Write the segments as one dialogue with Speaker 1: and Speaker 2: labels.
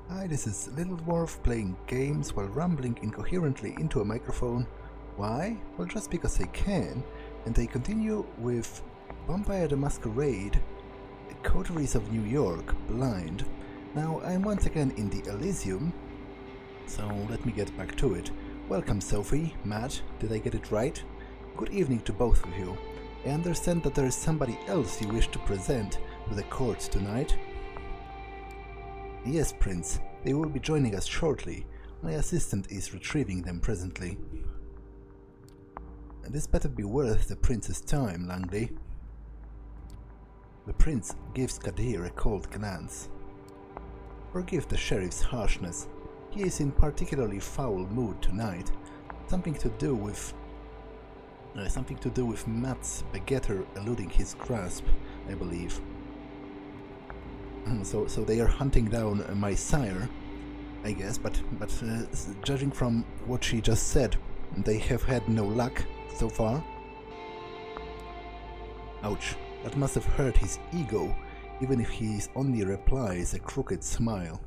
Speaker 1: Hi, this is Little Dwarf playing games while rambling incoherently into a microphone. Why? Well, just because I can, and I continue with Vampire the Masquerade, Coteries of New York, Blind. Now, I'm once again in the Elysium, so let me get back to it. Welcome, Sophie, Matt, did I get it right? Good evening to both of you. I understand that there is somebody else you wish to present to the court tonight. Yes, Prince, they will be joining us shortly. My assistant is retrieving them presently. And this better be worth the prince's time, Langley. The prince gives Kadir a cold glance. Forgive the sheriff's harshness. He is in particularly foul mood tonight. Something to do with Matt's begetter eluding his grasp, I believe. So they are hunting down my sire, I guess, but judging from what she just said, they have had no luck so far. Ouch, that must have hurt his ego, even if his only reply is a crooked smile.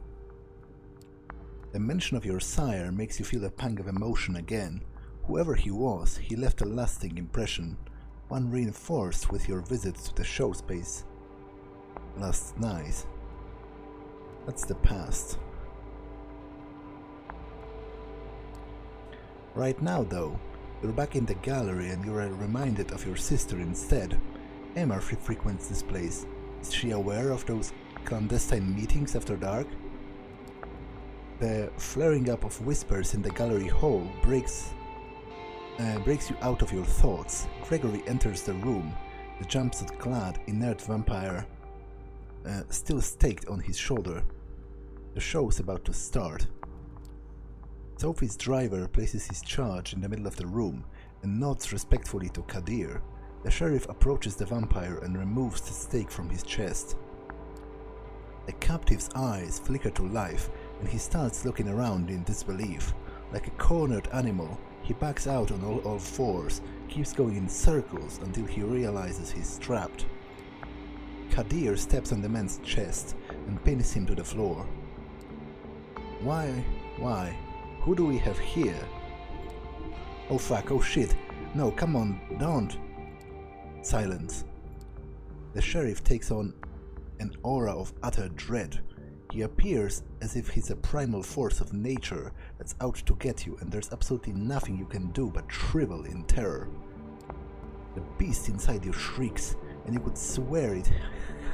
Speaker 1: The mention of your sire makes you feel a pang of emotion again. Whoever he was, he left a lasting impression, one reinforced with your visit to the show space last night. That's the past. Right now, though, you're back in the gallery and you're reminded of your sister instead. Emma frequents this place. Is she aware of those clandestine meetings after dark? The flaring up of whispers in the gallery hall breaks you out of your thoughts. Gregory enters the room, the jumpsuit-clad, inert vampire still staked on his shoulder. The show's about to start. Sophie's driver places his charge in the middle of the room and nods respectfully to Kadir. The sheriff approaches the vampire and removes the stake from his chest. The captive's eyes flicker to life and he starts looking around in disbelief. Like a cornered animal, he backs out on all fours, keeps going in circles until he realizes he's trapped. Kadir steps on the man's chest and pins him to the floor. Why? Who do we have here? Oh fuck, oh shit. No, come on, don't. Silence. The sheriff takes on an aura of utter dread. He appears as if he's a primal force of nature that's out to get you, and there's absolutely nothing you can do but shrivel in terror. The beast inside you shrieks, and you could swear it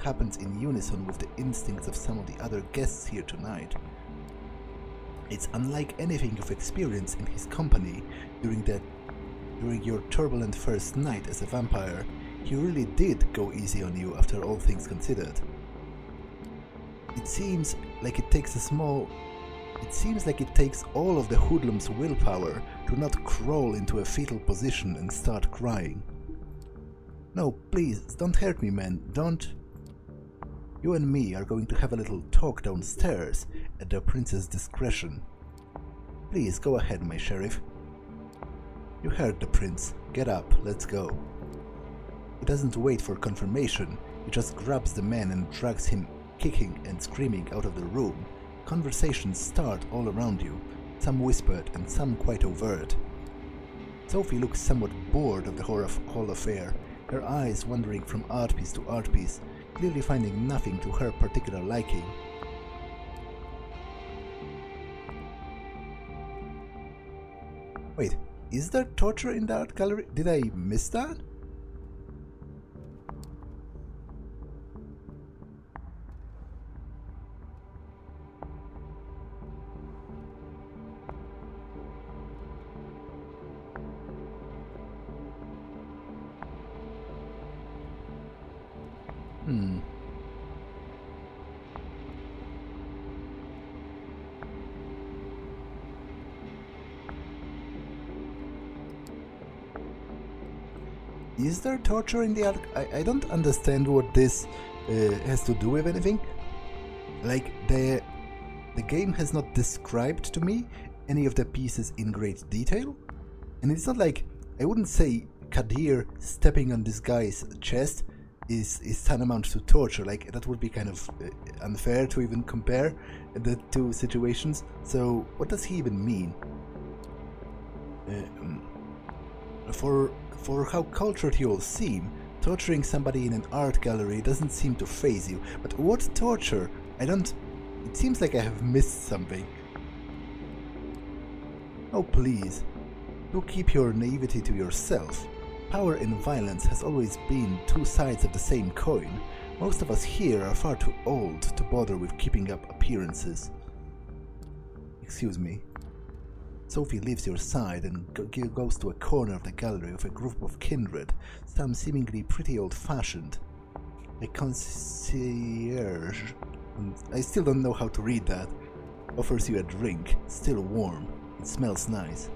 Speaker 1: happens in unison with the instincts of some of the other guests here tonight. It's unlike anything you've experienced in his company during your turbulent first night as a vampire. He really did go easy on you after all things considered. It seems like it takes all of the hoodlum's willpower to not crawl into a fetal position and start crying. No, please, don't hurt me, man, don't. You and me are going to have a little talk downstairs at the prince's discretion. Please, go ahead, my sheriff. You heard the prince. Get up, let's go. He doesn't wait for confirmation, he just grabs the man and drags him kicking and screaming out of the room. Conversations start all around you, some whispered and some quite overt. Sophie looks somewhat bored of the whole affair, her eyes wandering from art piece to art piece, clearly finding nothing to her particular liking. Wait, is there torture in the art gallery? Did I miss that? Is there torture in the art? I don't understand what this has to do with anything. Like, the game has not described to me any of the pieces in great detail. And it's not like, I wouldn't say Kadir stepping on this guy's chest is tantamount to torture. Like, that would be kind of unfair to even compare the two situations. So what does he even mean? For how cultured you all seem, torturing somebody in an art gallery doesn't seem to faze you. But what torture? It seems like I have missed something. Oh please, do keep your naivety to yourself. Power and violence has always been two sides of the same coin. Most of us here are far too old to bother with keeping up appearances. Excuse me. Sophie leaves your side and goes to a corner of the gallery with a group of kindred, some seemingly pretty old-fashioned. A concierge, and I still don't know how to read that, offers you a drink, still warm. It smells nice.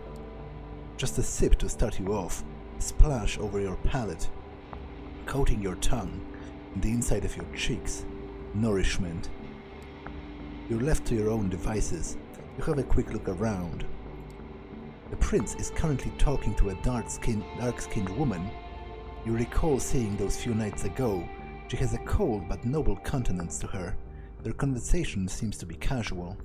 Speaker 1: Just a sip to start you off, a splash over your palate, coating your tongue, and the inside of your cheeks. Nourishment. You're left to your own devices. You have a quick look around. The prince is currently talking to a dark-skinned woman. You recall seeing those few nights ago. She has a cold but noble countenance to her. Their conversation seems to be casual.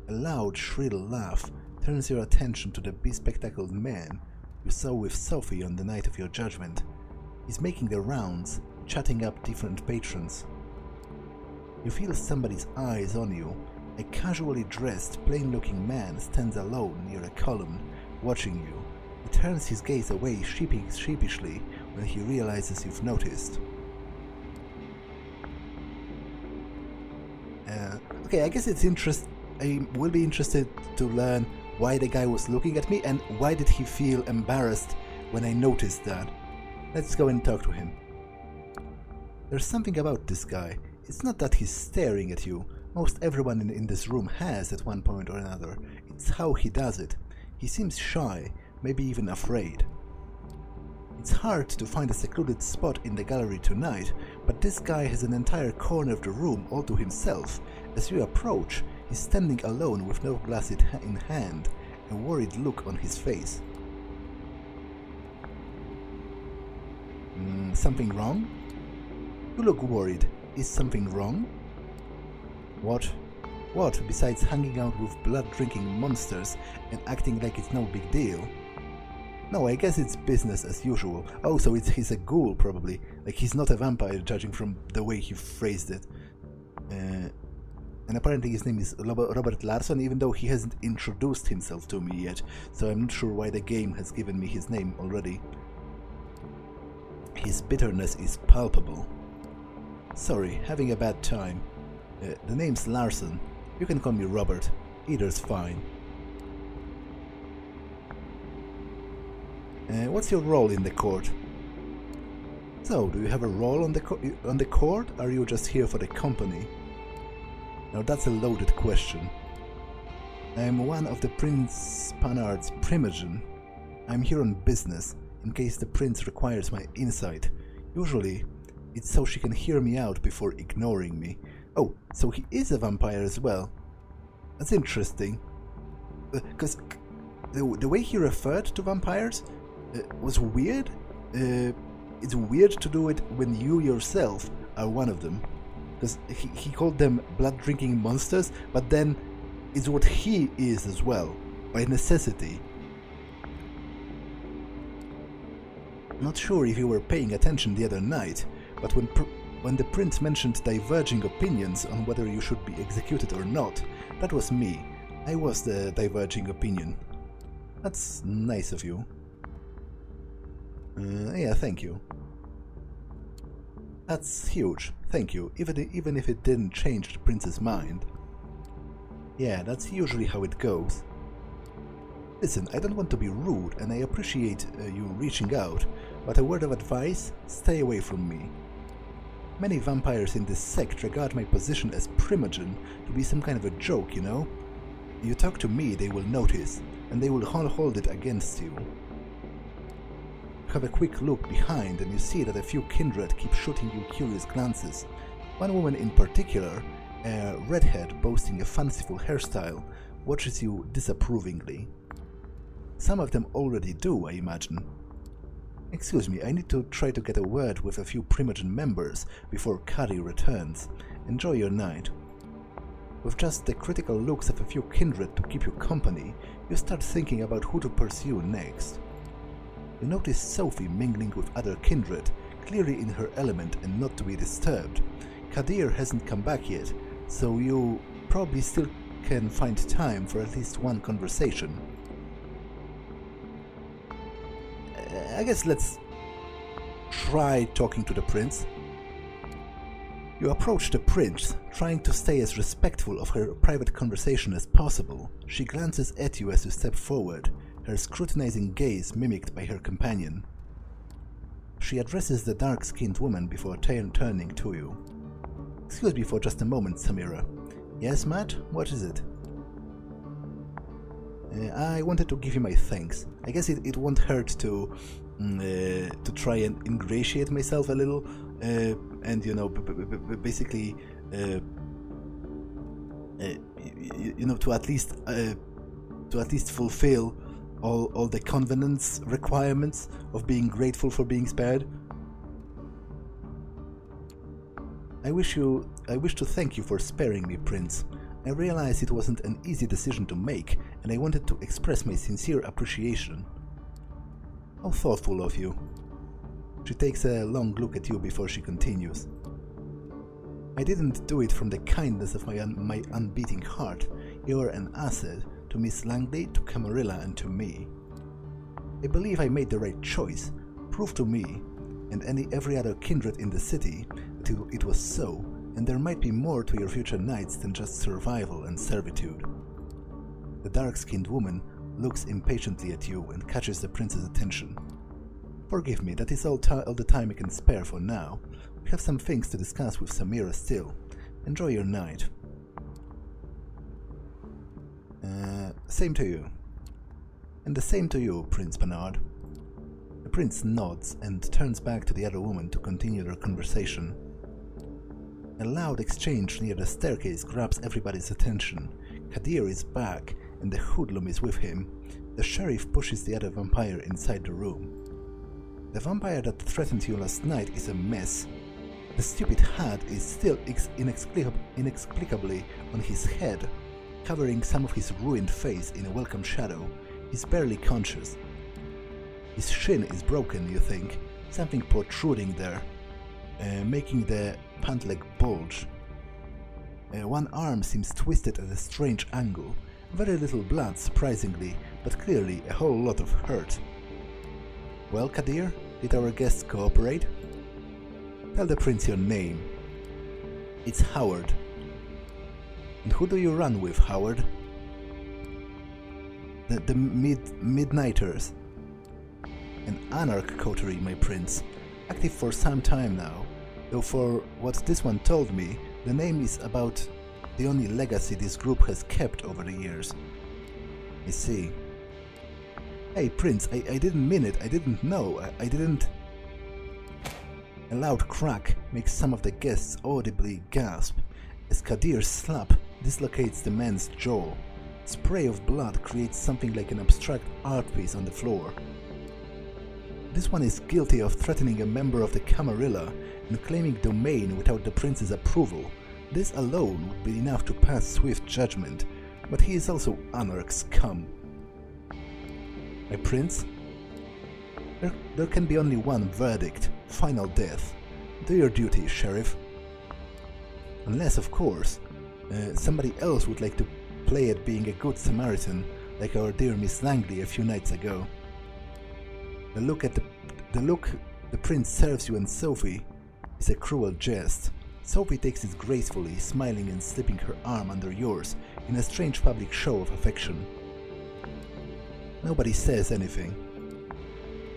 Speaker 1: A loud, shrill laugh turns your attention to the bespectacled man you saw with Sophie on the night of your judgment. He's making the rounds, chatting up different patrons. You feel somebody's eyes on you. A casually dressed, plain-looking man stands alone near a column, watching you. He turns his gaze away sheepishly when he realizes you've noticed. Okay, I guess I will be interested to learn why the guy was looking at me and why did he feel embarrassed when I noticed that. Let's go and talk to him. There's something about this guy. It's not that he's staring at you. Most everyone in this room has at one point or another. It's how he does it. He seems shy, maybe even afraid. It's hard to find a secluded spot in the gallery tonight, but this guy has an entire corner of the room all to himself. As you approach, he's standing alone with no glass in hand, a worried look on his face. Something wrong? You look worried. Is something wrong? What? What, besides hanging out with blood-drinking monsters and acting like it's no big deal? No, I guess it's business as usual. Oh, so he's a ghoul, probably. Like, he's not a vampire, judging from the way he phrased it. And apparently his name is Robert Larson, even though he hasn't introduced himself to me yet, so I'm not sure why the game has given me his name already. His bitterness is palpable. Sorry, having a bad time. The name's Larson. You can call me Robert. Either's fine. What's your role in the court? So, do you have a role on the court? Are you just here for the company? Now that's a loaded question. I am one of the Prince Panard's primogen. I'm here on business, in case the prince requires my insight. Usually, it's so she can hear me out before ignoring me. Oh, so he is a vampire as well. That's interesting. Because the way he referred to vampires was weird. It's weird to do it when you yourself are one of them. Because he called them blood-drinking monsters, but then it's what he is as well, by necessity. Not sure if you were paying attention the other night, but when the prince mentioned diverging opinions on whether you should be executed or not, that was me. I was the diverging opinion. That's nice of you. Yeah, thank you. That's huge, thank you, even if it didn't change the prince's mind. Yeah, that's usually how it goes. Listen, I don't want to be rude, and I appreciate you reaching out, but a word of advice, stay away from me. Many vampires in this sect regard my position as primogen to be some kind of a joke, you know? You talk to me, they will notice, and they will hold it against you. Have a quick look behind and you see that a few kindred keep shooting you curious glances. One woman in particular, a redhead boasting a fanciful hairstyle, watches you disapprovingly. Some of them already do, I imagine. Excuse me, I need to try to get a word with a few Primogen members before Kari returns. Enjoy your night. With just the critical looks of a few kindred to keep you company, you start thinking about who to pursue next. You notice Sophie mingling with other kindred, clearly in her element and not to be disturbed. Kadir hasn't come back yet, so you probably still can find time for at least one conversation. I guess let's try talking to the prince. You approach the prince, trying to stay as respectful of her private conversation as possible. She glances at you as you step forward, her scrutinizing gaze mimicked by her companion. She addresses the dark-skinned woman before turning to you. Excuse me for just a moment, Samira. Yes, Matt? What is it? I wanted to give you my thanks. I guess it won't hurt to try and ingratiate myself a little, and you know, basically, you know, to at least fulfill all the covenant's requirements of being grateful for being spared. I wish to thank you for sparing me, Prince. I realized it wasn't an easy decision to make, and I wanted to express my sincere appreciation. How thoughtful of you. She takes a long look at you before she continues. I didn't do it from the kindness of my unbeating heart. You're an asset to Miss Langley, to Camarilla, and to me. I believe I made the right choice. Prove to me, and every other kindred in the city, that it was so, and there might be more to your future nights than just survival and servitude. The dark-skinned woman looks impatiently at you and catches the prince's attention. Forgive me, that is all the time I can spare for now. We have some things to discuss with Samira still. Enjoy your night. Same to you. And the same to you, Prince Bernard. The prince nods and turns back to the other woman to continue their conversation. A loud exchange near the staircase grabs everybody's attention. Kadir is back, and the hoodlum is with him. The sheriff pushes the other vampire inside the room. The vampire that threatened you last night is a mess. The stupid hat is still inexplicably on his head, covering some of his ruined face in a welcome shadow. He's barely conscious. His shin is broken, you think, something protruding there, making the pant leg bulge. One arm seems twisted at a strange angle. Very little blood, surprisingly, but clearly a whole lot of hurt. Well, Kadir, did our guests cooperate? Tell the prince your name. It's Howard. And who do you run with, Howard? The Midnighters. An Anarch coterie, my prince. Active for some time now, though for what this one told me, the name is about the only legacy this group has kept over the years. I see. Hey, Prince, I didn't mean it. I didn't know. I didn't... A loud crack makes some of the guests audibly gasp as Kadir's slap dislocates the man's jaw. Spray of blood creates something like an abstract art piece on the floor. This one is guilty of threatening a member of the Camarilla and claiming domain without the prince's approval. This alone would be enough to pass swift judgment, but he is also Anarchs scum. My prince? There can be only one verdict, final death. Do your duty, Sheriff. Unless, of course, somebody else would like to play at being a good Samaritan, like our dear Miss Langley a few nights ago. The look the prince serves you and Sophie is a cruel jest. Sophie takes it gracefully, smiling and slipping her arm under yours in a strange public show of affection. Nobody says anything.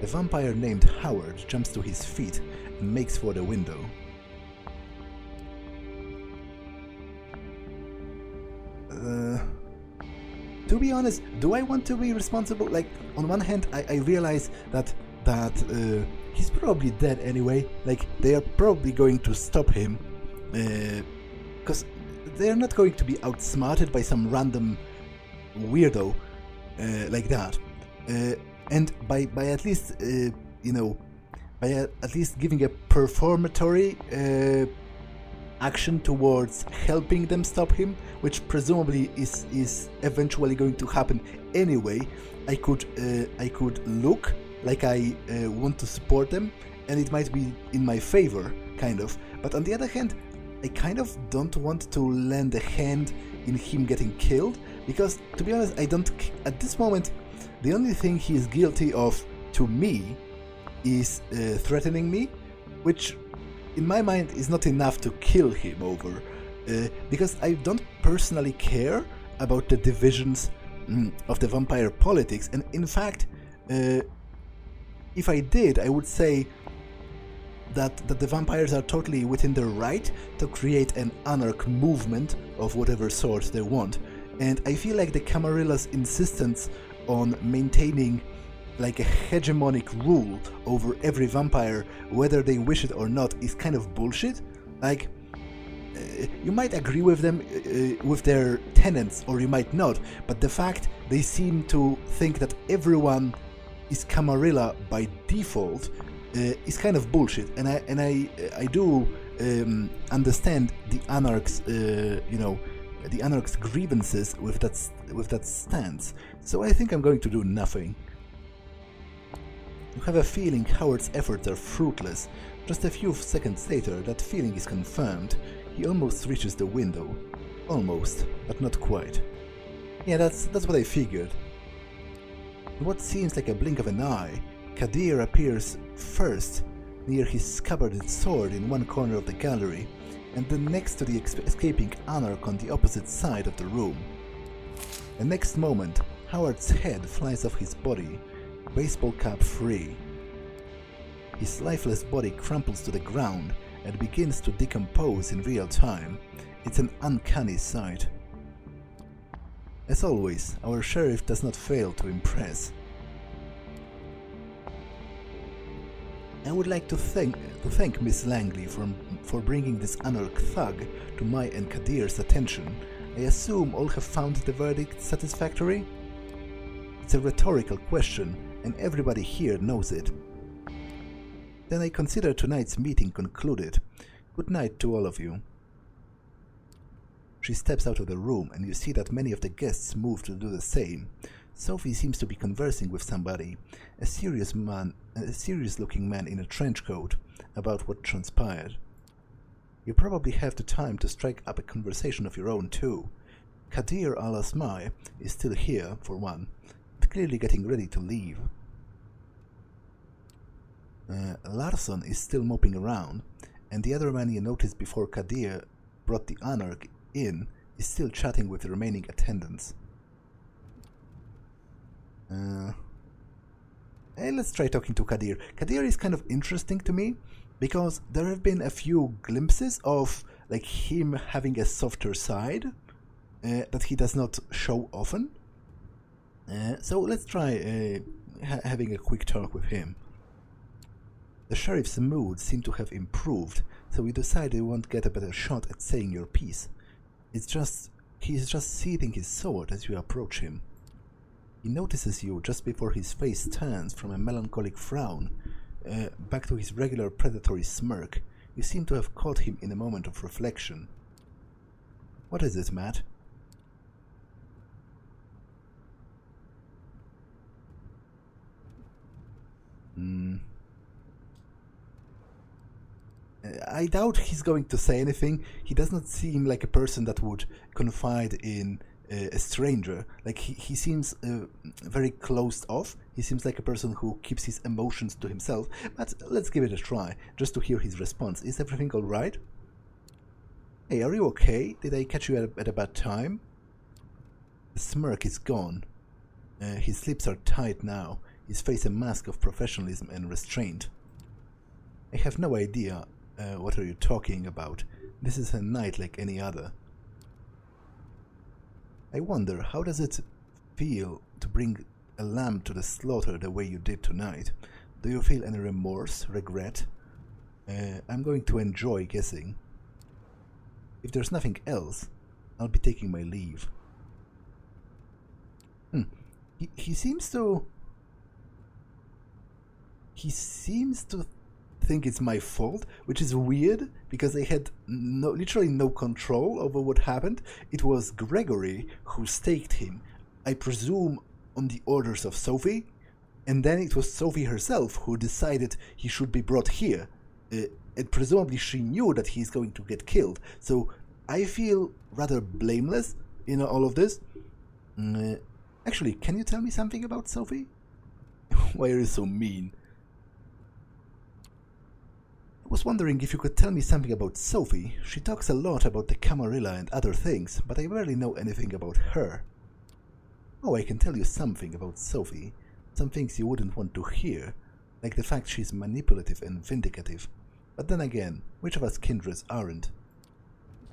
Speaker 1: The vampire named Howard jumps to his feet and makes for the window. To be honest, do I want to be responsible? Like, on one hand, I realize that he's probably dead anyway. Like, they are probably going to stop him, because they are not going to be outsmarted by some random weirdo like that. And by at least at least giving a performatory action towards helping them stop him, which presumably is eventually going to happen anyway. I could look like I want to support them, and it might be in my favor, kind of. But on the other hand, I kind of don't want to lend a hand in him getting killed, because to be honest, I don't. At this moment, the only thing he is guilty of to me is threatening me, which in my mind is not enough to kill him over, because I don't personally care about the divisions of the vampire politics, and in fact, if I did, I would say that the vampires are totally within their right to create an anarch movement of whatever sort they want, and I feel like the Camarilla's insistence on maintaining like a hegemonic rule over every vampire, whether they wish it or not, is kind of bullshit. Like, you might agree with them, with their tenets, or you might not, but the fact they seem to think that everyone is Camarilla by default is kind of bullshit, and I do understand the Anarchs, the Anarchs' grievances with that stance. So I think I'm going to do nothing. You have a feeling Howard's efforts are fruitless. Just a few seconds later, that feeling is confirmed. He almost reaches the window. Almost, but not quite. Yeah, that's what I figured. In what seems like a blink of an eye, Kadir appears first near his scabbarded sword in one corner of the gallery, and then next to the escaping Anarch on the opposite side of the room. The next moment, Howard's head flies off his body, baseball cap free. His lifeless body crumples to the ground and begins to decompose in real time. It's an uncanny sight. As always, our sheriff does not fail to impress. I would like to thank Miss Langley for bringing this Anarch thug to my and Kadir's attention. I assume all have found the verdict satisfactory? It's a rhetorical question, and everybody here knows it. Then I consider tonight's meeting concluded. Good night to all of you. She steps out of the room, and you see that many of the guests move to do the same. Sophie seems to be conversing with somebody, a serious-looking man in a trench coat, about what transpired. You probably have the time to strike up a conversation of your own too. Kadir al-Asmai is still here, for one, but clearly getting ready to leave. Larson is still moping around, and the other man you noticed before Kadir brought the Anarch in is still chatting with the remaining attendants. Let's try talking to Kadir. Kadir is kind of interesting to me because there have been a few glimpses of like him having a softer side that he does not show often. So let's try having a quick talk with him. The sheriff's mood seemed to have improved, so we decided we won't get a better shot at saying your piece. He's just sheathing his sword as you approach him. He notices you just before his face turns from a melancholic frown back to his regular predatory smirk. You seem to have caught him in a moment of reflection. What is it, Matt? I doubt he's going to say anything. He does not seem like a person that would confide in a stranger. Like he seems very closed off. He seems like a person who keeps his emotions to himself. But let's give it a try, just to hear his response. Is everything all right? Hey, are you okay? Did I catch you at a bad time? The smirk is gone. His lips are tight now, his face a mask of professionalism and restraint. I have no idea. What are you talking about? This is a night like any other. I wonder, how does it feel to bring a lamb to the slaughter the way you did tonight? Do you feel any remorse, regret? I'm going to enjoy guessing. If there's nothing else, I'll be taking my leave. He seems to... he seems to think it's my fault, which is weird because I had literally no control over what happened. It was Gregory who staked him, I presume on the orders of Sophie, and then it was Sophie herself who decided he should be brought here. And presumably she knew that he's going to get killed, so I feel rather blameless in all of this. Actually, can you tell me something about Sophie? Why are you so mean? I was wondering if you could tell me something about Sophie. She talks a lot about the Camarilla and other things, but I barely know anything about her. Oh, I can tell you something about Sophie. Some things you wouldn't want to hear, like the fact she's manipulative and vindicative. But then again, which of us kindreds aren't?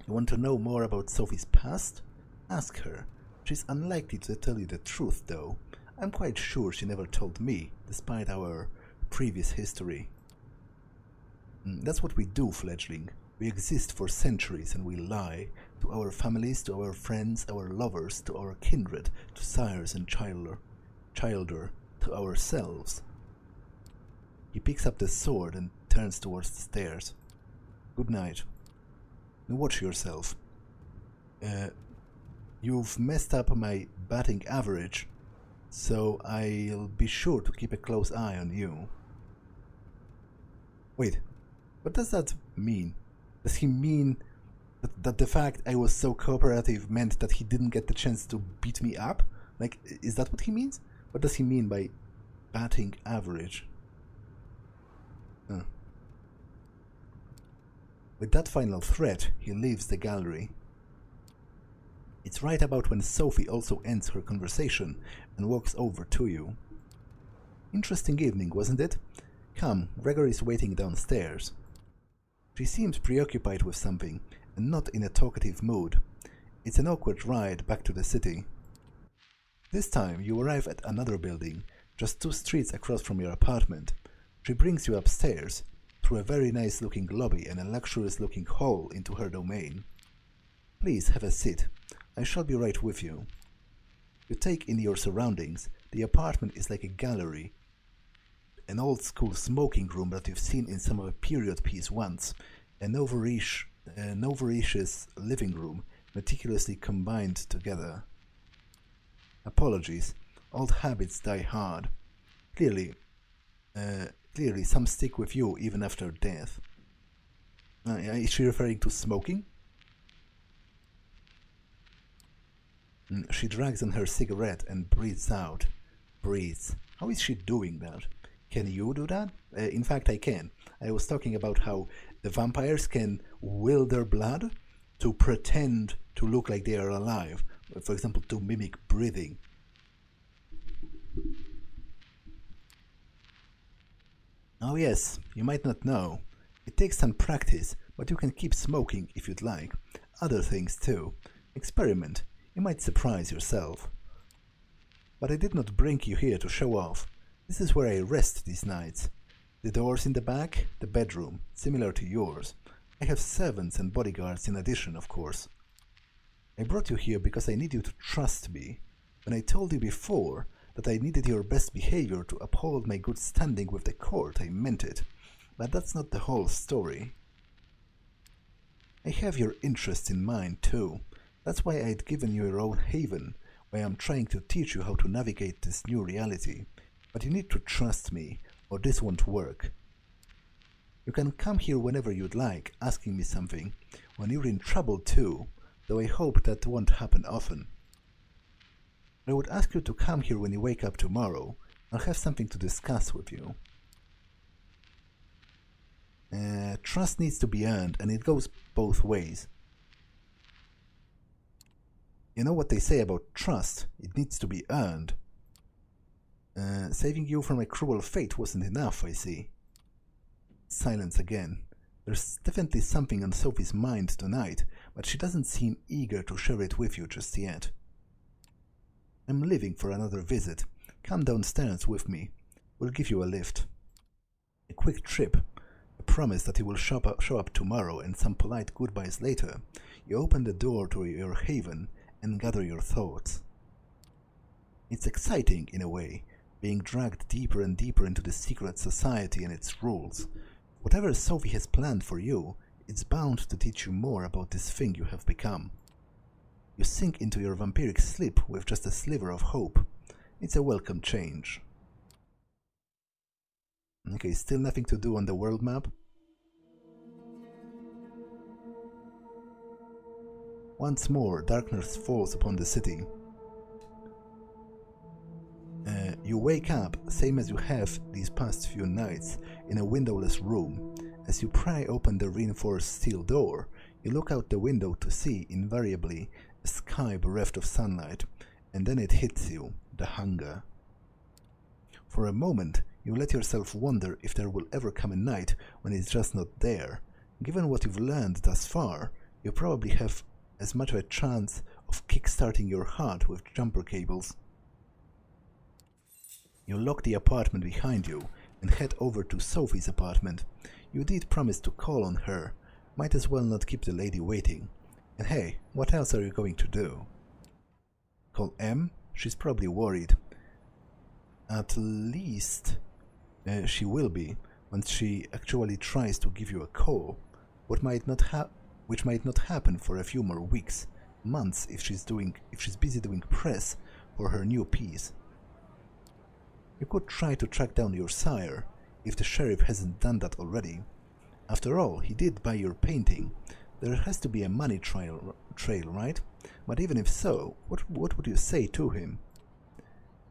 Speaker 1: You want to know more about Sophie's past? Ask her. She's unlikely to tell you the truth, though. I'm quite sure she never told me, despite our previous history. That's what we do, fledgling. We exist for centuries and we lie. To our families, to our friends, our lovers, to our kindred, to sires and childer, to ourselves. He picks up the sword and turns towards the stairs. Good night. Watch yourself. You've messed up my batting average, so I'll be sure to keep a close eye on you. Wait, what does that mean? Does he mean that the fact I was so cooperative meant that he didn't get the chance to beat me up? Like, is that what he means? What does he mean by batting average? With that final threat, he leaves the gallery. It's right about when Sophie also ends her conversation and walks over to you. Interesting evening, wasn't it? Come, Gregory's waiting downstairs. She seems preoccupied with something, and not in a talkative mood. It's an awkward ride back to the city. This time you arrive at another building, just 2 streets across from your apartment. She brings you upstairs, through a very nice-looking lobby and a luxurious-looking hall into her domain. Please have a seat. I shall be right with you. You take in your surroundings. The apartment is like a gallery, an old-school smoking room that you've seen in some of a period piece once, a Novaricious living room meticulously combined together. Apologies, old habits die hard. Clearly, some stick with you even after death. Is she referring to smoking? She drags on her cigarette and breathes out. Breathes. How is she doing that? Can you do that? In fact, I can. I was talking about how the vampires can will their blood to pretend to look like they are alive. For example, to mimic breathing. Oh yes, you might not know. It takes some practice, but you can keep smoking if you'd like. Other things too. Experiment. You might surprise yourself. But I did not bring you here to show off. This is where I rest these nights. The doors in the back, the bedroom, similar to yours. I have servants and bodyguards in addition, of course. I brought you here because I need you to trust me. When I told you before that I needed your best behavior to uphold my good standing with the court, I meant it. But that's not the whole story. I have your interests in mind, too. That's why I'd given you your own haven, where I'm trying to teach you how to navigate this new reality. But you need to trust me, or this won't work. You can come here whenever you'd like, asking me something, when you're in trouble too, though I hope that won't happen often. I would ask you to come here when you wake up tomorrow. I'll have something to discuss with you. Trust needs to be earned, and it goes both ways. You know what they say about trust? It needs to be earned. Saving you from a cruel fate wasn't enough, I see. Silence again. There's definitely something on Sophie's mind tonight, but she doesn't seem eager to share it with you just yet. I'm leaving for another visit. Come downstairs with me. We'll give you a lift. A quick trip. A promise that you will show up tomorrow and some polite goodbyes later. You open the door to your haven and gather your thoughts. It's exciting in a way. being dragged deeper and deeper into the secret society and its rules. Whatever Sophie has planned for you, it's bound to teach you more about this thing you have become. You sink into your vampiric sleep with just a sliver of hope. It's a welcome change. Okay, still nothing to do on the world map. Once more, darkness falls upon the city. You wake up, same as you have these past few nights, in a windowless room. As you pry open the reinforced steel door, you look out the window to see, invariably, a sky bereft of sunlight, and then it hits you, the hunger. For a moment, you let yourself wonder if there will ever come a night when it's just not there. Given what you've learned thus far, you probably have as much of a chance of kick-starting your heart with jumper cables. You lock the apartment behind you and head over to Sophie's apartment. You did promise to call on her. Might as well not keep the lady waiting. And hey, what else are you going to do? Call M? She's probably worried. At least she will be when she actually tries to give you a call, which might not happen for a few more weeks, months if she's busy doing press for her new piece. You could try to track down your sire, if the sheriff hasn't done that already. After all, he did buy your painting. There has to be a money trail, right? But even if so, what would you say to him?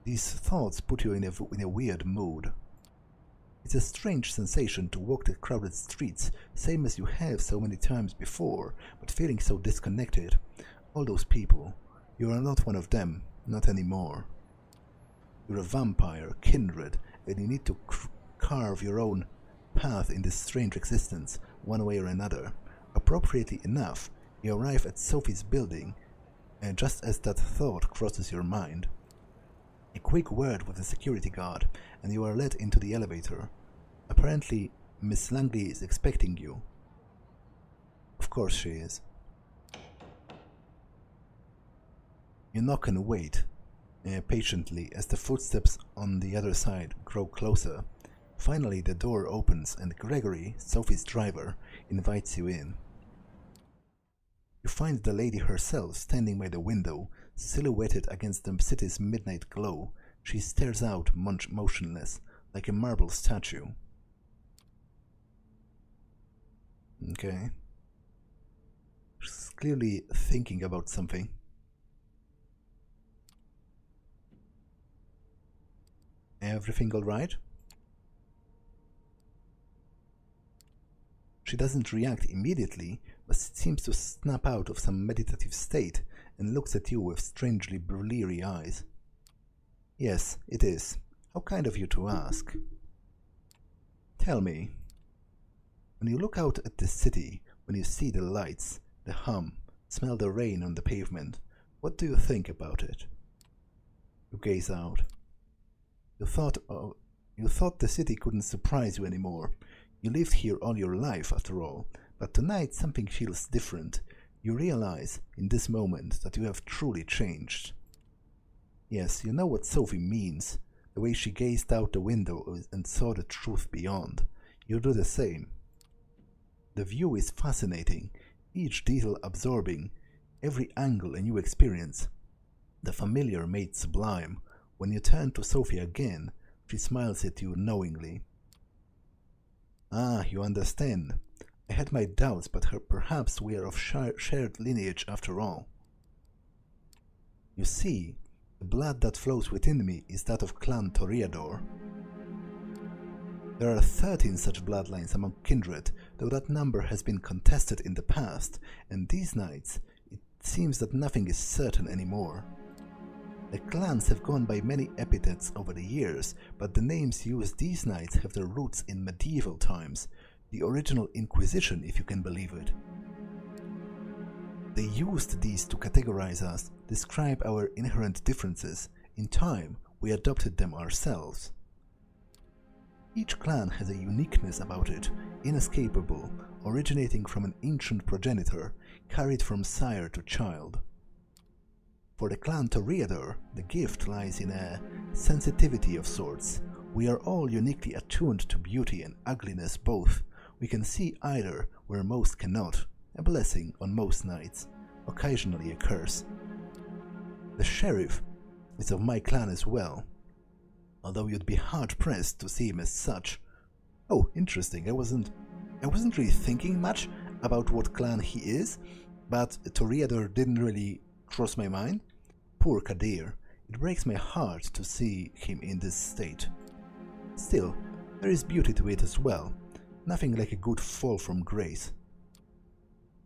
Speaker 1: These thoughts put you in a weird mood. It's a strange sensation to walk the crowded streets, same as you have so many times before, but feeling so disconnected. All those people, you are not one of them, not anymore. You're a vampire, kindred, and you need to carve your own path in this strange existence, one way or another. Appropriately enough, you arrive at Sophie's building, and just as that thought crosses your mind. A quick word with the security guard, and you are led into the elevator. Apparently, Miss Langley is expecting you. Of course she is. You knock and wait, patiently, as the footsteps on the other side grow closer. Finally, the door opens, and Gregory, Sophie's driver, invites you in. You find the lady herself standing by the window, silhouetted against the city's midnight glow. She stares out, motionless, like a marble statue. Okay. She's clearly thinking about something. Everything all right? She doesn't react immediately, but seems to snap out of some meditative state and looks at you with strangely bleary eyes. Yes, it is. How kind of you to ask. Tell me, when you look out at the city, when you see the lights, the hum, smell the rain on the pavement, what do you think about it? You gaze out. You thought the city couldn't surprise you anymore. You lived here all your life, after all, but tonight something feels different. You realize, in this moment, that you have truly changed. Yes, you know what Sophie means, the way she gazed out the window and saw the truth beyond. You do the same. The view is fascinating, each detail absorbing, every angle a new experience. The familiar made sublime. When you turn to Sophie again, she smiles at you knowingly. Ah, you understand. I had my doubts, but perhaps we are of shared lineage after all. You see, the blood that flows within me is that of clan Toreador. There are 13 such bloodlines among kindred, though that number has been contested in the past, and these nights it seems that nothing is certain anymore. The clans have gone by many epithets over the years, but the names used these nights have their roots in medieval times, the original Inquisition, if you can believe it. They used these to categorize us, describe our inherent differences. In time, we adopted them ourselves. Each clan has a uniqueness about it, inescapable, originating from an ancient progenitor, carried from sire to child. For the clan Toreador, the gift lies in a sensitivity of sorts. We are all uniquely attuned to beauty and ugliness both. We can see either where most cannot, a blessing on most nights, occasionally a curse. The sheriff is of my clan as well, although you'd be hard-pressed to see him as such. Oh, interesting, I wasn't really thinking much about what clan he is, but Toreador didn't really cross my mind. Poor Kadir, it breaks my heart to see him in this state. Still, there is beauty to it as well, nothing like a good fall from grace.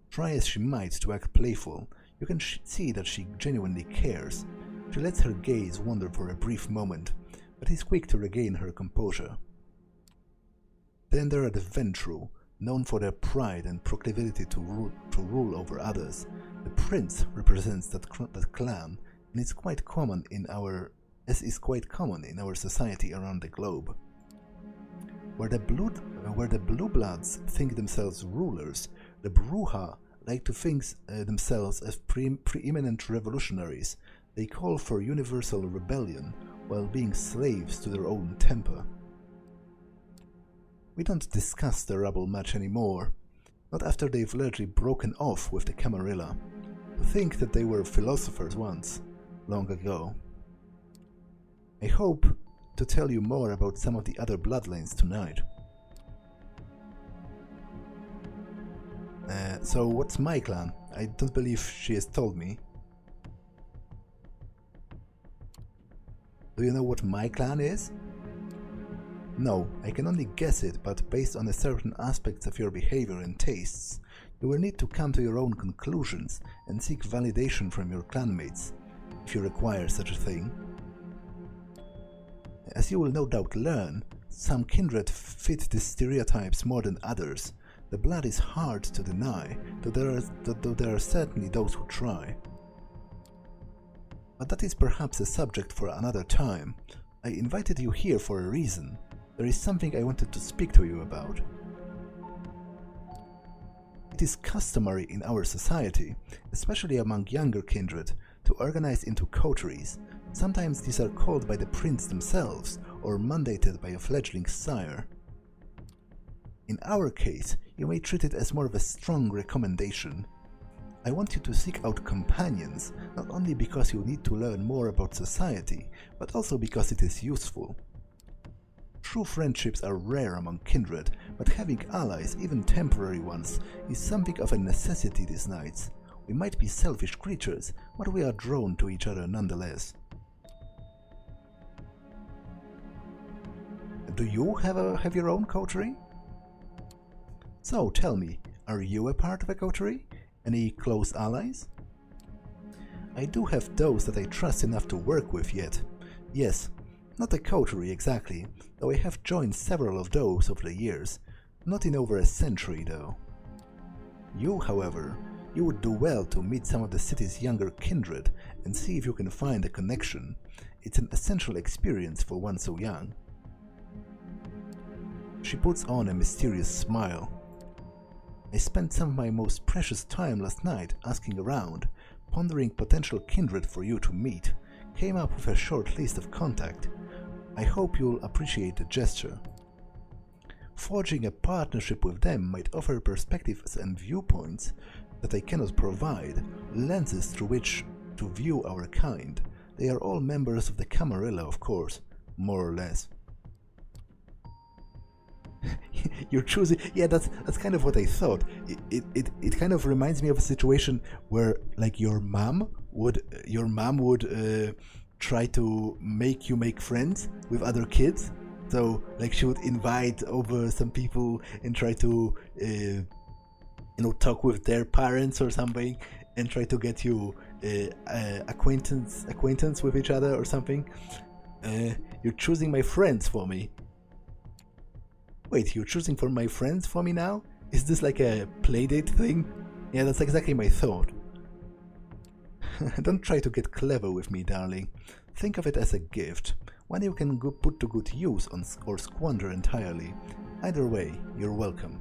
Speaker 1: Try as she might to act playful, you can see that she genuinely cares. She lets her gaze wander for a brief moment, but is quick to regain her composure. Then there are the Ventrue, known for their pride and proclivity to rule over others. The prince represents that clan, and is quite common in our society around the globe. Where the blue bloods think themselves rulers, the Brujah like to think themselves as preeminent revolutionaries. They call for universal rebellion while being slaves to their own temper. We don't discuss the rabble much anymore, not after they've largely broken off with the Camarilla. To think that they were philosophers once, long ago. I hope to tell you more about some of the other bloodlines tonight. So what's my clan? I don't believe she has told me. Do you know what my clan is? No, I can only guess it, but based on certain aspects of your behavior and tastes, you will need to come to your own conclusions and seek validation from your clanmates, if you require such a thing. As you will no doubt learn, some kindred fit these stereotypes more than others. The blood is hard to deny, though there are certainly those who try. But that is perhaps a subject for another time. I invited you here for a reason. There is something I wanted to speak to you about. It is customary in our society, especially among younger kindred, to organize into coteries. Sometimes these are called by the prince themselves, or mandated by a fledgling sire. In our case, you may treat it as more of a strong recommendation. I want you to seek out companions, not only because you need to learn more about society, but also because it is useful. True friendships are rare among kindred, but having allies, even temporary ones, is something of a necessity these nights. We might be selfish creatures, but we are drawn to each other nonetheless. Do you have your own coterie? So tell me, are you a part of a coterie? Any close allies? I do have those that I trust enough to work with yet. Yes, not a coterie exactly, though I have joined several of those over the years. Not in over a century though. You, however, you would do well to meet some of the city's younger kindred and see if you can find a connection. It's an essential experience for one so young. She puts on a mysterious smile. I spent some of my most precious time last night asking around, pondering potential kindred for you to meet, came up with a short list of contact. I hope you'll appreciate the gesture. Forging a partnership with them might offer perspectives and viewpoints that I cannot provide, lenses through which to view our kind. They are all members of the Camarilla, of course, more or less. You're choosing, yeah, that's kind of what I thought. It kind of reminds me of a situation where, like, your mom would try to make you make friends with other kids. So, like, she would invite over some people and try to talk with their parents or something, and try to get you acquaintance with each other or something. You're choosing my friends for me. Wait, you're choosing for my friends for me now? Is this like a playdate thing? Yeah, that's exactly my thought. Don't try to get clever with me, darling. Think of it as a gift, one you can put to good use or squander entirely. Either way, you're welcome.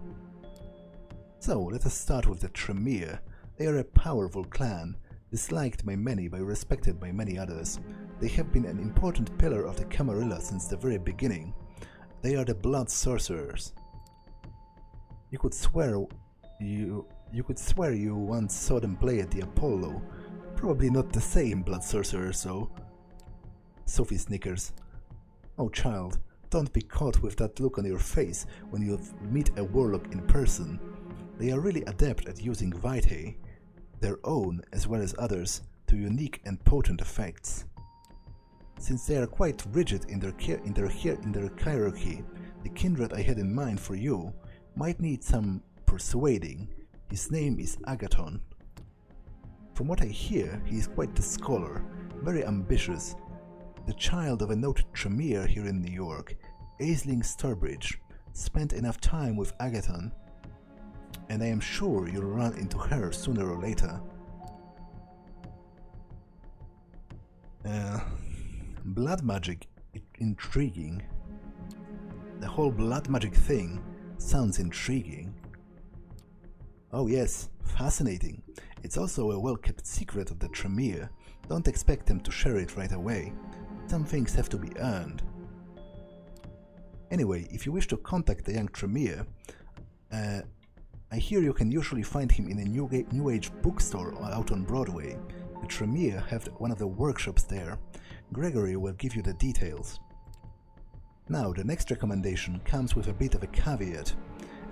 Speaker 1: So, let us start with the Tremere. They are a powerful clan. Disliked by many, but respected by many others. They have been an important pillar of the Camarilla since the very beginning. They are the blood sorcerers. You could swear you once saw them play at the Apollo. Probably not the same blood sorcerers, though. Sophie snickers. Oh, child, don't be caught with that look on your face when you meet a warlock in person. They are really adept at using vitae, their own as well as others, to unique and potent effects. Since they are quite rigid in their hierarchy, the kindred I had in mind for you might need some persuading. His name is Agathon. From what I hear, he is quite the scholar, very ambitious, the child of a noted Tremere here in New York, Aisling Sturbridge. Spent enough time with Agathon, and I am sure you'll run into her sooner or later. Blood magic, intriguing. The whole blood magic thing sounds intriguing. Oh yes, fascinating. It's also a well-kept secret of the Tremere. Don't expect them to share it right away. Some things have to be earned. Anyway, if you wish to contact the young Tremere, I hear you can usually find him in a New Age bookstore out on Broadway. The Tremere have one of the workshops there. Gregory will give you the details. Now, the next recommendation comes with a bit of a caveat.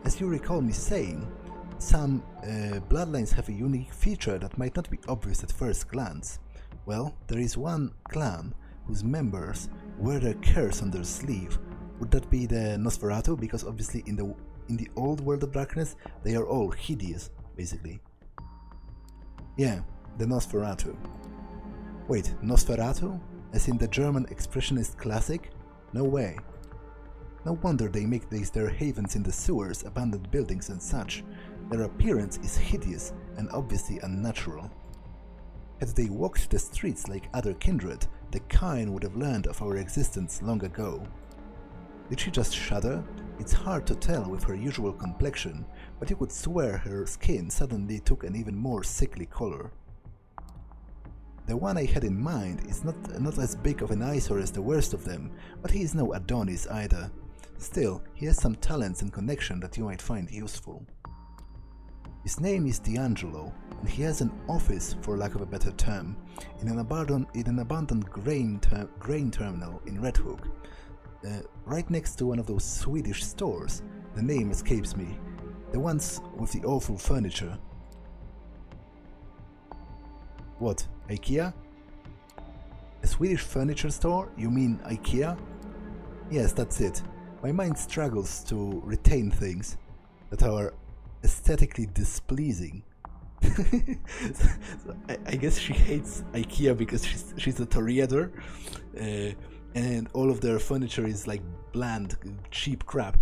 Speaker 1: As you recall me saying, some bloodlines have a unique feature that might not be obvious at first glance. Well, there is one clan whose members wear their curse on their sleeve. Would that be the Nosferatu? Because obviously in the old world of darkness, they are all hideous, basically. Yeah, the Nosferatu. Wait, Nosferatu? As in the German expressionist classic? No way. No wonder they make these their havens in the sewers, abandoned buildings and such. Their appearance is hideous and obviously unnatural. Had they walked the streets like other kindred, the Kine would have learned of our existence long ago. Did she just shudder? It's hard to tell with her usual complexion, but you could swear her skin suddenly took an even more sickly color. The one I had in mind is not as big of an eyesore as the worst of them, but he is no Adonis either. Still, he has some talents and connection that you might find useful. His name is D'Angelo, and he has an office, for lack of a better term, in an abandoned grain terminal in Red Hook, right next to one of those Swedish stores. The name escapes me. The ones with the awful furniture. What, IKEA? A Swedish furniture store? You mean IKEA? Yes, that's it. My mind struggles to retain things that are aesthetically displeasing. I guess she hates IKEA because she's a Toreador, and all of their furniture is like bland, cheap crap.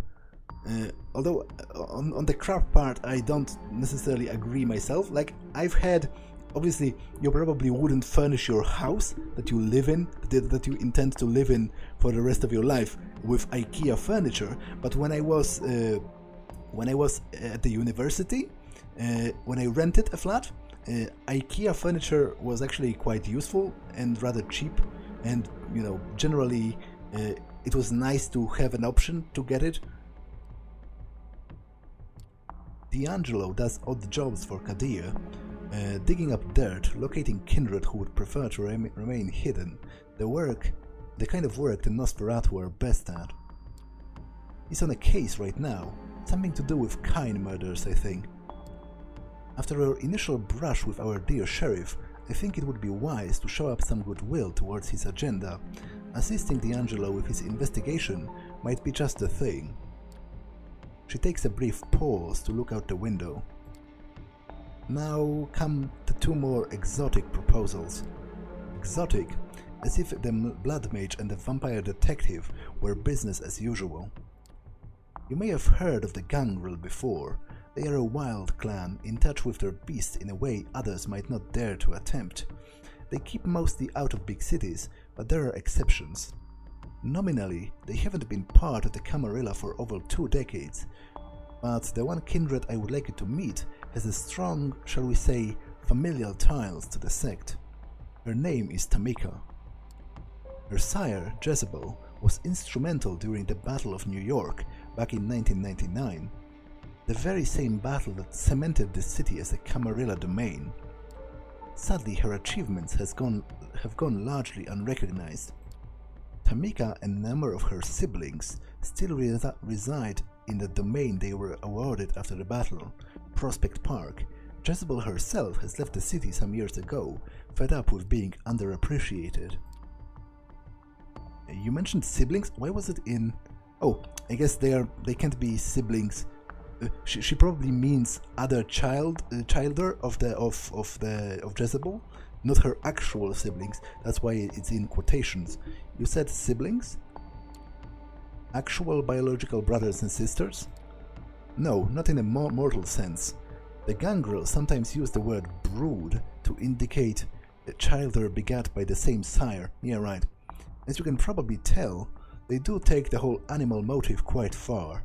Speaker 1: Although on the crap part, I don't necessarily agree myself. Like, I've had, obviously, you probably wouldn't furnish your house that you live in, that you intend to live in for the rest of your life, with IKEA furniture. But when I was at the university, when I rented a flat, IKEA furniture was actually quite useful and rather cheap, and generally it was nice to have an option to get it. D'Angelo does odd jobs for Kadir, digging up dirt, locating kindred who would prefer to remain hidden, the kind of work the Nosferatu are best at. He's on a case right now, something to do with Kine murders, I think. After our initial brush with our dear sheriff, I think it would be wise to show up some goodwill towards his agenda. Assisting D'Angelo with his investigation might be just the thing. She takes a brief pause to look out the window. Now come the two more exotic proposals. Exotic, as if the blood mage and the vampire detective were business as usual. You may have heard of the Gangrel before. They are a wild clan, in touch with their beasts in a way others might not dare to attempt. They keep mostly out of big cities, but there are exceptions. Nominally, they haven't been part of the Camarilla for over 2 decades, but the one kindred I would like you to meet has a strong, shall we say, familial ties to the sect. Her name is Tamika. Her sire, Jezebel, was instrumental during the Battle of New York back in 1999, the very same battle that cemented the city as a Camarilla domain. Sadly, her achievements have gone largely unrecognized. Tamika and a number of her siblings still reside in the domain they were awarded after the battle, Prospect Park. Jezebel herself has left the city some years ago, fed up with being underappreciated. You mentioned siblings? Why was it in... Oh, I guess they can't be siblings. She probably means other childer of Jezebel, not her actual siblings. That's why it's in quotations. You said siblings? Actual biological brothers and sisters? No, not in a mortal sense. The gangrel sometimes use the word brood to indicate a childer begat by the same sire. Yeah, right. As you can probably tell, they do take the whole animal motive quite far.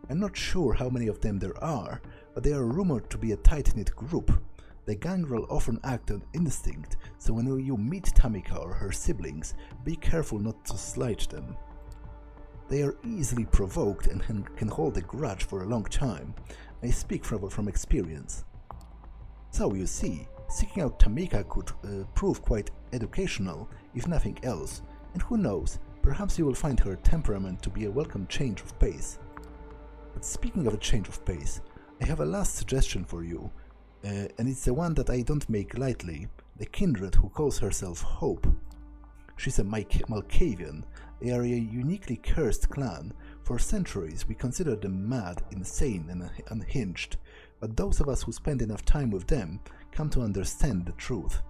Speaker 1: I'm not sure how many of them there are, but they are rumored to be a tight-knit group. The gangrel often act on instinct, so when you meet Tamika or her siblings, be careful not to slight them. They are easily provoked and can hold a grudge for a long time. I speak from experience. So you see, seeking out Tamika could prove quite educational, if nothing else, and who knows, perhaps you will find her temperament to be a welcome change of pace. But speaking of a change of pace, I have a last suggestion for you, and it's the one that I don't make lightly, the kindred who calls herself Hope. She's a Malkavian. They are a uniquely cursed clan. For centuries we considered them mad, insane and unhinged, but those of us who spend enough time with them come to understand the truth.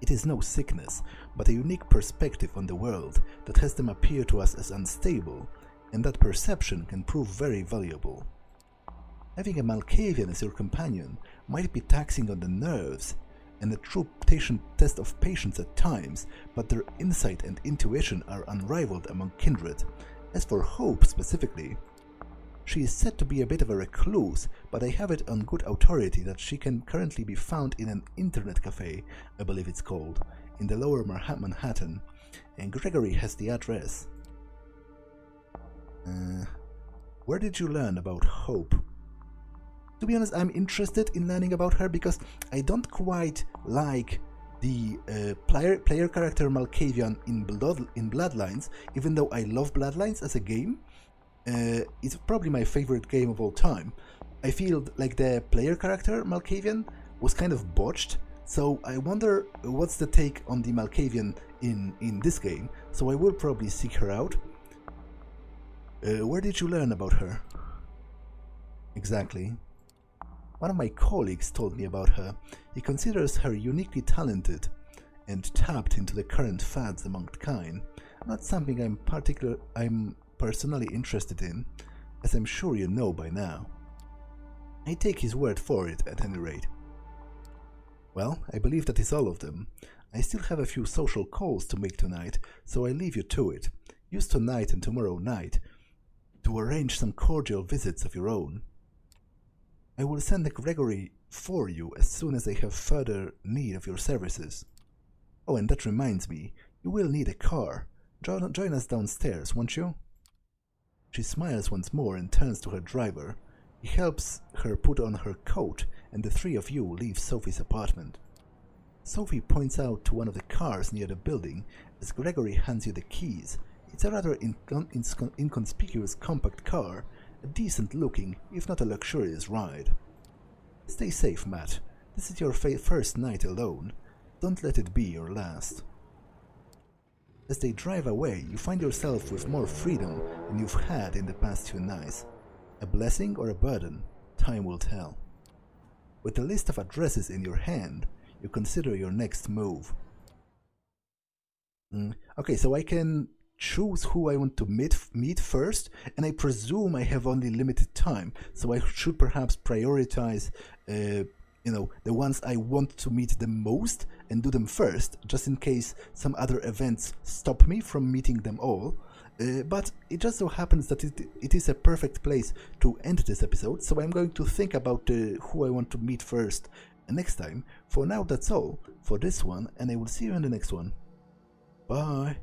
Speaker 1: It is no sickness, but a unique perspective on the world that has them appear to us as unstable, and that perception can prove very valuable. Having a Malkavian as your companion might be taxing on the nerves, and a true test of patience at times, but their insight and intuition are unrivaled among kindred. As for Hope specifically, she is said to be a bit of a recluse, but I have it on good authority that she can currently be found in an internet cafe, I believe it's called, in the lower Manhattan, and Gregory has the address. Where did you learn about Hope? To be honest, I'm interested in learning about her because I don't quite like the player character Malkavian in Bloodlines, even though I love Bloodlines as a game. It's probably my favorite game of all time. I feel like the player character Malkavian was kind of botched, so I wonder what's the take on the Malkavian in this game, so I will probably seek her out. Where did you learn about her? Exactly. One of my colleagues told me about her. He considers her uniquely talented and tapped into the current fads among kind. Not something I'm personally interested in, as I'm sure you know by now. I take his word for it, at any rate. Well, I believe that is all of them. I still have a few social calls to make tonight, so I leave you to it. Use tonight and tomorrow night to arrange some cordial visits of your own. I will send a Gregory for you as soon as I have further need of your services. Oh, and that reminds me, you will need a car. Join us downstairs, won't you? She smiles once more and turns to her driver. He helps her put on her coat, and the three of you leave Sophie's apartment. Sophie points out to one of the cars near the building as Gregory hands you the keys. It's a rather inconspicuous compact car, a decent-looking, if not a luxurious ride. Stay safe, Matt. This is your first night alone. Don't let it be your last. As they drive away, you find yourself with more freedom than you've had in the past few nights. A blessing or a burden? Time will tell. With a list of addresses in your hand, you consider your next move. Okay, so I can choose who I want to meet first, and I presume I have only limited time, so I should perhaps prioritize the ones I want to meet the most and do them first, just in case some other events stop me from meeting them all. But it just so happens that it is a perfect place to end this episode, so I'm going to think about who I want to meet first next time. For now, that's all for this one, and I will see you in the next one. Bye!